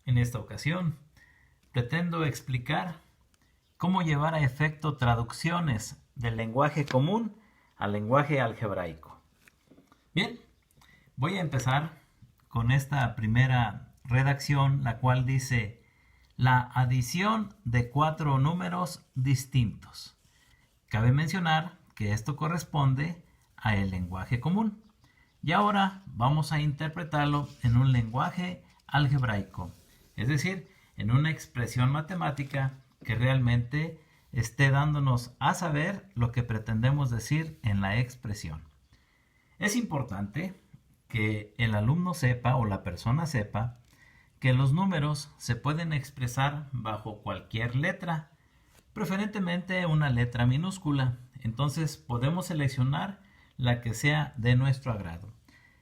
En esta ocasión, pretendo explicar cómo llevar a efecto traducciones del lenguaje común al lenguaje algebraico. Bien, voy a empezar con esta primera redacción, la cual dice la adición de 4 números distintos. Cabe mencionar que esto corresponde a el lenguaje común. Y ahora vamos a interpretarlo en un lenguaje algebraico, es decir, en una expresión matemática que realmente esté dándonos a saber lo que pretendemos decir en la expresión. Es importante que el alumno sepa o la persona sepa que los números se pueden expresar bajo cualquier letra, preferentemente una letra minúscula. Entonces podemos seleccionar la que sea de nuestro agrado.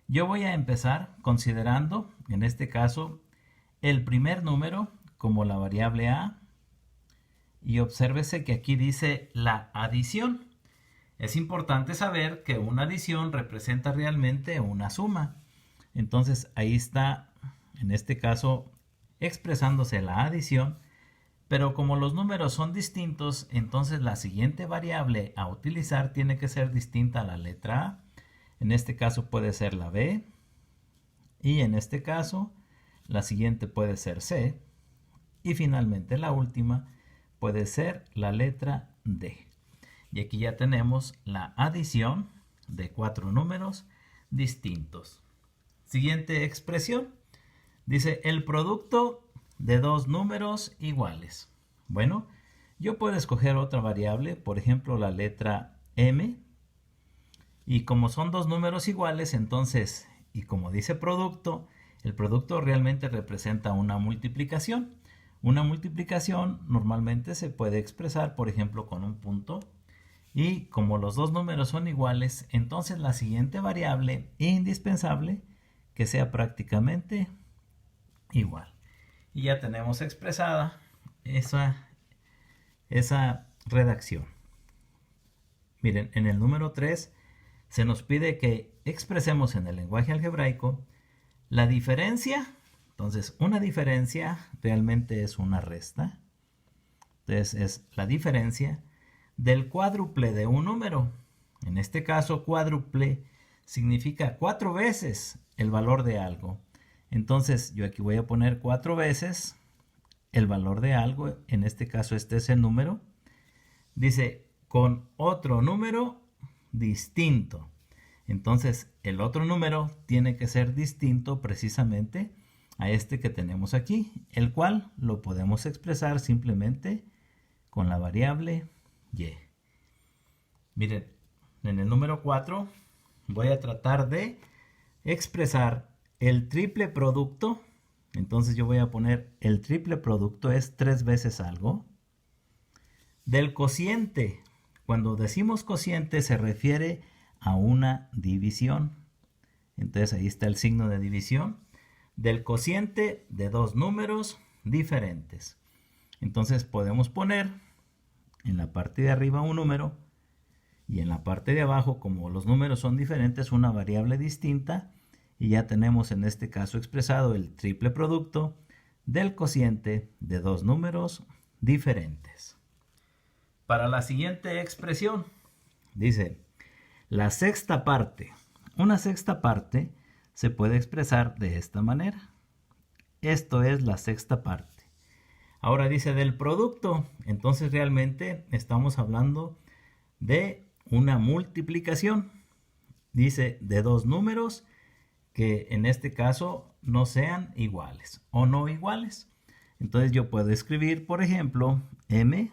Yo voy a empezar considerando, en este caso, el primer número como la variable a, y obsérvese que aquí dice la adición. Es importante saber que una adición representa realmente una suma. Entonces ahí está, en este caso, expresándose la adición, pero como los números son distintos, entonces la siguiente variable a utilizar tiene que ser distinta a la letra A. En este caso puede ser la B, y en este caso la siguiente puede ser C, y finalmente la última puede ser la letra D. Y aquí ya tenemos la adición de 4 números distintos. Siguiente expresión. Dice el producto de 2 números iguales. Bueno, yo puedo escoger otra variable, por ejemplo la letra M. Y como son 2 números iguales, entonces, y como dice producto, el producto realmente representa una multiplicación. Una multiplicación normalmente se puede expresar, por ejemplo, con un punto. Y como los 2 números son iguales, entonces la siguiente variable indispensable que sea prácticamente igual. Y ya tenemos expresada esa redacción. Miren, en el número 3 se nos pide que expresemos en el lenguaje algebraico la diferencia. Entonces, una diferencia realmente es una resta. Entonces, es la diferencia del cuádruple de un número. En este caso, cuádruple significa 4 veces el valor de algo. Entonces, yo aquí voy a poner 4 veces el valor de algo. En este caso, este es el número. Dice, con otro número distinto. Entonces, el otro número tiene que ser distinto precisamente a este que tenemos aquí, el cual lo podemos expresar simplemente con la variable y. Miren, en el número 4 voy a tratar de expresar el triple producto. Entonces yo voy a poner el triple producto es 3 veces algo. Del cociente. Cuando decimos cociente se refiere a una división. Entonces ahí está el signo de división. Del cociente de 2 números diferentes. Entonces podemos poner en la parte de arriba un número y en la parte de abajo, como los números son diferentes, una variable distinta, y ya tenemos en este caso expresado el triple producto del cociente de 2 números diferentes. Para la siguiente expresión, dice la sexta parte. Una sexta parte se puede expresar de esta manera. Esto es la sexta parte. Ahora dice del producto, entonces realmente estamos hablando de una multiplicación. Dice de 2 números que en este caso no sean iguales o no iguales. Entonces yo puedo escribir, por ejemplo, m,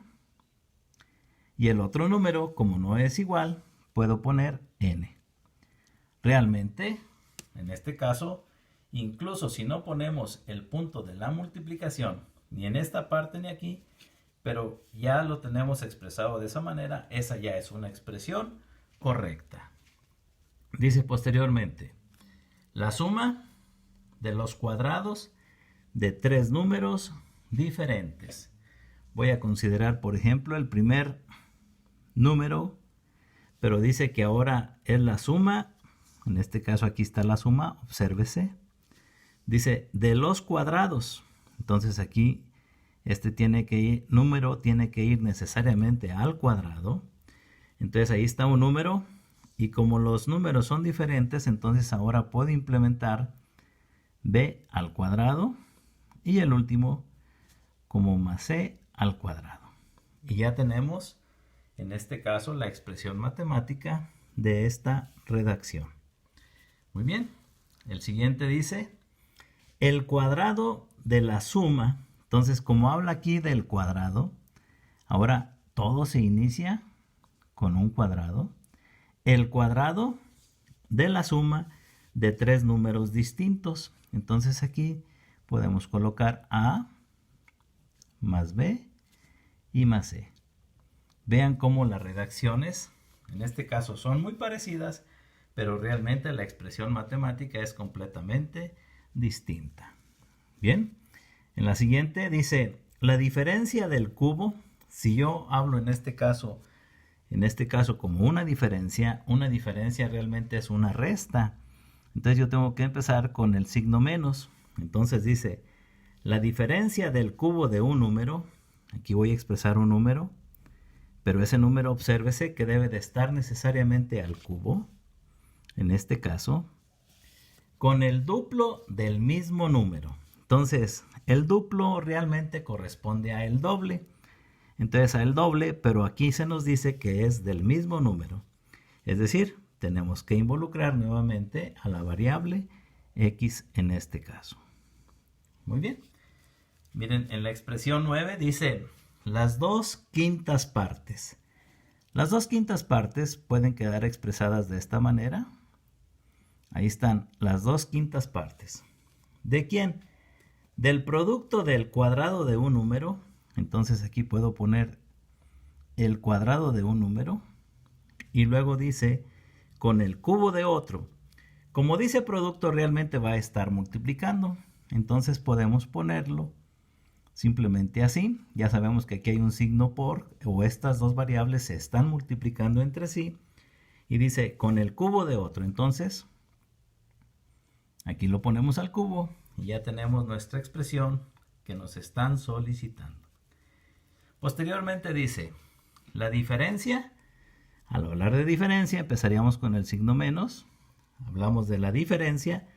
y el otro número, como no es igual, puedo poner n. Realmente, en este caso, incluso si no ponemos el punto de la multiplicación, ni en esta parte ni aquí, pero ya lo tenemos expresado de esa manera, esa ya es una expresión correcta. Dice posteriormente, la suma de los cuadrados de 3 números diferentes. Voy a considerar, por ejemplo, el primer número, pero dice que ahora es la suma. En este caso aquí está la suma, obsérvese. Dice de los cuadrados. Entonces aquí número tiene que ir necesariamente al cuadrado. Entonces ahí está un número y como los números son diferentes, entonces ahora puedo implementar b al cuadrado y el último como más c al cuadrado. Y ya tenemos en este caso la expresión matemática de esta redacción. Muy bien, el siguiente dice el cuadrado de la suma. Entonces, como habla aquí del cuadrado, ahora todo se inicia con un cuadrado. El cuadrado de la suma de tres números distintos. Entonces aquí podemos colocar a más b y más c. Vean cómo las redacciones, en este caso, son muy parecidas, pero realmente la expresión matemática es completamente distinta. Bien, en la siguiente dice, la diferencia del cubo, si yo hablo en este caso como una diferencia realmente es una resta. Entonces yo tengo que empezar con el signo menos. Entonces dice, la diferencia del cubo de un número, aquí voy a expresar un número, pero ese número, obsérvese que debe de estar necesariamente al cubo, en este caso, con el duplo del mismo número. Entonces, el duplo realmente corresponde a el doble. Entonces, a el doble, pero aquí se nos dice que es del mismo número. Es decir, tenemos que involucrar nuevamente a la variable x en este caso. Muy bien. Miren, en la expresión 9 dice las 2/5 partes. Las 2/5 partes pueden quedar expresadas de esta manera. Ahí están las 2/5 partes. ¿De quién? Del producto del cuadrado de un número. Entonces aquí puedo poner el cuadrado de un número. Y luego dice con el cubo de otro. Como dice producto, realmente va a estar multiplicando. Entonces podemos ponerlo simplemente así. Ya sabemos que aquí hay un signo por, o estas dos variables se están multiplicando entre sí. Y dice con el cubo de otro. Entonces, aquí lo ponemos al cubo y ya tenemos nuestra expresión que nos están solicitando. Posteriormente dice, la diferencia, al hablar de diferencia empezaríamos con el signo menos. Hablamos de la diferencia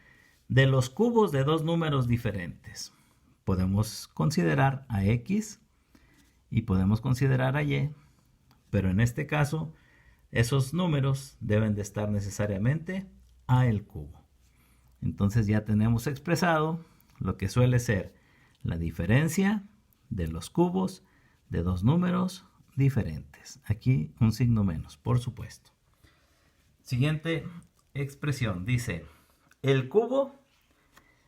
de los cubos de dos números diferentes. Podemos considerar a x y podemos considerar a y, pero en este caso esos números deben de estar necesariamente a el cubo. Entonces ya tenemos expresado lo que suele ser la diferencia de los cubos de dos números diferentes. Aquí un signo menos, por supuesto. Siguiente expresión dice el cubo.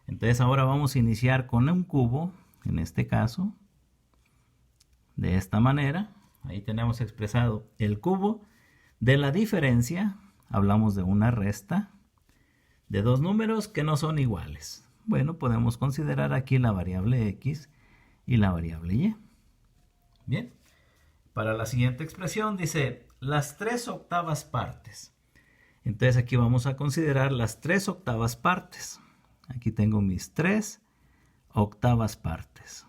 Entonces ahora vamos a iniciar con un cubo, en este caso, de esta manera. Ahí tenemos expresado el cubo de la diferencia. Hablamos de una resta de dos números que no son iguales. Bueno, podemos considerar aquí la variable x y la variable y. Bien, para la siguiente expresión dice las 3/8 partes. Entonces aquí vamos a considerar las 3/8 partes. Aquí tengo mis 3/8 partes.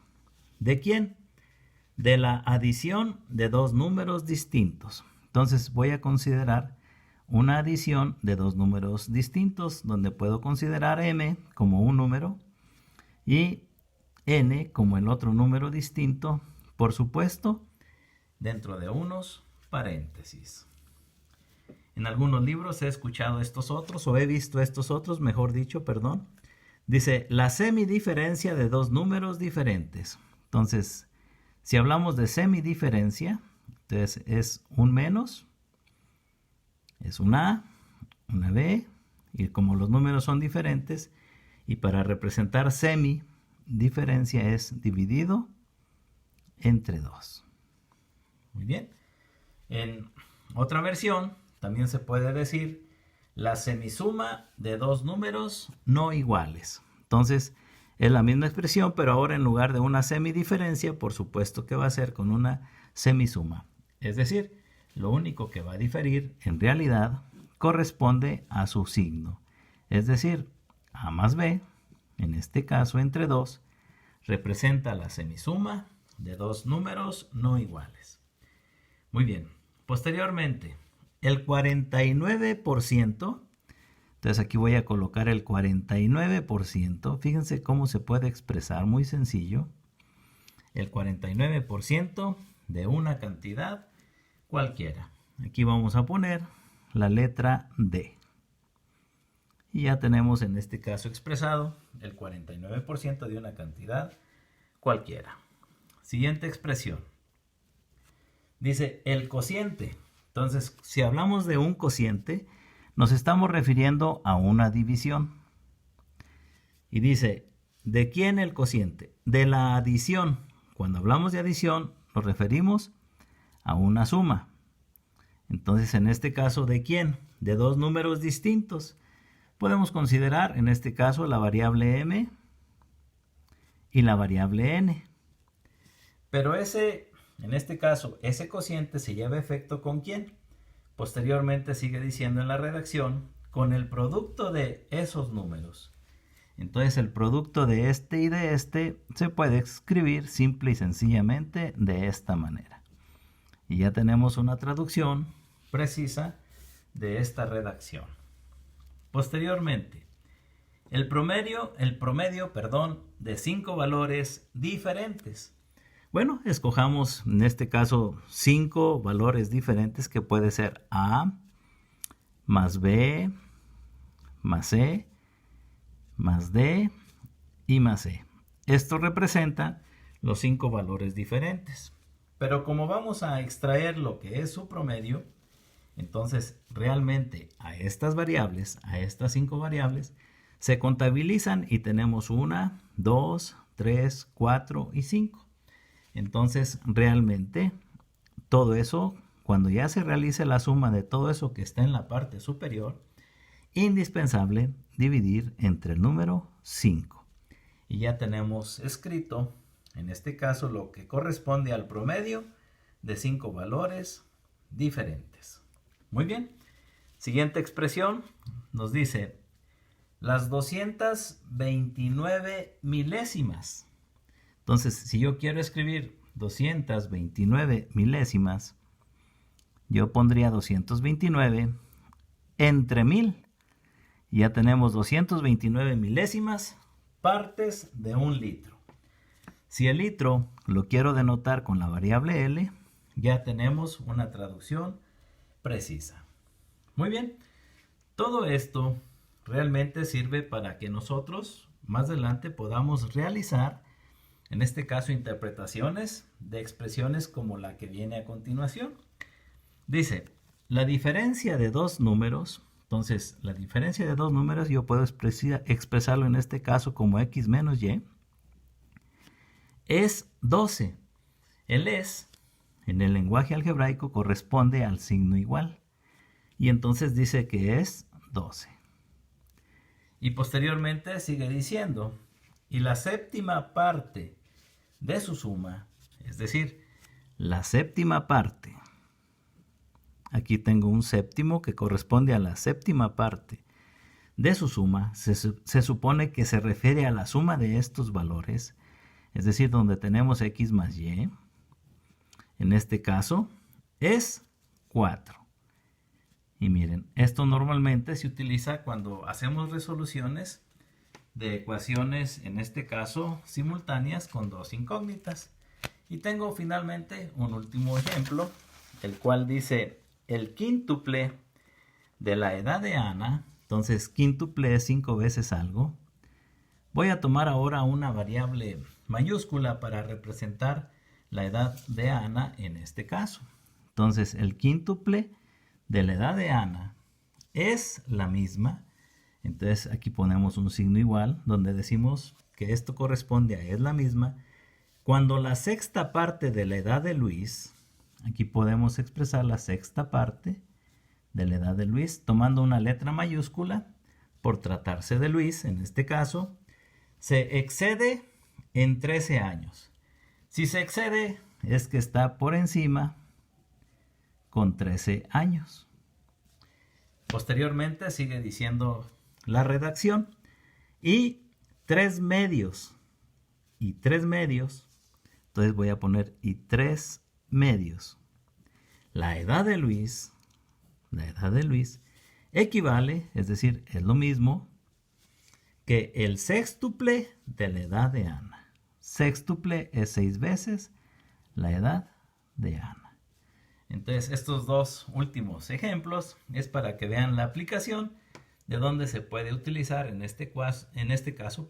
¿De quién? De la adición de dos números distintos. Entonces voy a considerar una adición de dos números distintos, donde puedo considerar m como un número y n como el otro número distinto, por supuesto, dentro de unos paréntesis. En algunos libros he escuchado estos otros, o he visto estos otros, mejor dicho, perdón. Dice, la semidiferencia de dos números diferentes. Entonces, si hablamos de semidiferencia, entonces es un menos, es una b, y como los números son diferentes, y para representar semidiferencia es dividido entre 2. Muy bien. En otra versión también se puede decir la semisuma de dos números no iguales. Entonces es la misma expresión, pero ahora en lugar de una semidiferencia, por supuesto que va a ser con una semisuma. Es decir, lo único que va a diferir en realidad corresponde a su signo. Es decir, a más b, en este caso entre 2, representa la semisuma de dos números no iguales. Muy bien. Posteriormente, el 49%, entonces aquí voy a colocar el 49%. Fíjense cómo se puede expresar, muy sencillo. El 49% de una cantidad cualquiera. Aquí vamos a poner la letra D. Y ya tenemos en este caso expresado el 49% de una cantidad cualquiera. Siguiente expresión. Dice el cociente. Entonces, si hablamos de un cociente, nos estamos refiriendo a una división. Y dice, ¿de quién el cociente? De la adición. Cuando hablamos de adición, nos referimos a una suma. Entonces, en este caso, ¿de quién? De dos números distintos. Podemos considerar, en este caso, la variable m y la variable n. Pero en este caso, ese cociente se lleva efecto ¿con quién? Posteriormente sigue diciendo en la redacción, con el producto de esos números. Entonces el producto de este y de este se puede escribir simple y sencillamente de esta manera. Y ya tenemos una traducción precisa de esta redacción. Posteriormente, el promedio, de 5 valores diferentes. Bueno, escojamos en este caso 5 valores diferentes que puede ser A más B más C más D y más E. Esto representa los 5 valores diferentes. Pero como vamos a extraer lo que es su promedio, entonces realmente a estas variables, a estas 5 variables, se contabilizan y tenemos 1, 2, 3, 4 y 5. Entonces realmente todo eso, cuando ya se realice la suma de todo eso que está en la parte superior, indispensable dividir entre el número 5. Y ya tenemos escrito, en este caso, lo que corresponde al promedio de 5 valores diferentes. Muy bien. Siguiente expresión nos dice las 229 milésimas. Entonces, si yo quiero escribir 229 milésimas, yo pondría 229 entre 1000. Ya tenemos 229 milésimas partes de un litro. Si el litro lo quiero denotar con la variable L, ya tenemos una traducción precisa. Muy bien, todo esto realmente sirve para que nosotros más adelante podamos realizar, en este caso, interpretaciones de expresiones como la que viene a continuación. Dice, la diferencia de dos números. Entonces, la diferencia de dos números yo puedo expresarlo en este caso como x menos y. Es 12. El es, en el lenguaje algebraico, corresponde al signo igual. Y entonces dice que es 12. Y posteriormente sigue diciendo, y la séptima parte de su suma, es decir, la séptima parte. Aquí tengo un séptimo que corresponde a la séptima parte de su suma. Se supone que se refiere a la suma de estos valores, es decir, donde tenemos x más y. En este caso es 4. Y miren, esto normalmente se utiliza cuando hacemos resoluciones de ecuaciones, en este caso simultáneas con dos incógnitas. Y tengo finalmente un último ejemplo, el cual dice el quíntuple de la edad de Ana. Entonces quíntuple es 5 veces algo. Voy a tomar ahora una variable mayúscula para representar la edad de Ana en este caso. Entonces el quíntuple de la edad de Ana es la misma. Entonces aquí ponemos un signo igual donde decimos que esto corresponde a es la misma. Cuando la sexta parte de la edad de Luis, aquí podemos expresar la sexta parte de la edad de Luis tomando una letra mayúscula por tratarse de Luis, en este caso, se excede en 13 años. Si se excede es que está por encima con 13 años. Posteriormente sigue diciendo la redacción y 3 medios. y 3 medios. Entonces voy a poner y 3 medios. La edad de Luis equivale, es decir, es lo mismo que el sextuple de la edad de Ana. Sextuple es 6 veces la edad de Ana. Entonces, estos dos últimos ejemplos es para que vean la aplicación de dónde se puede utilizar en este caso,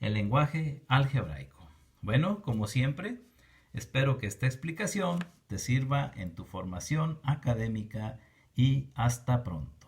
el lenguaje algebraico. Bueno, como siempre, espero que esta explicación te sirva en tu formación académica y hasta pronto.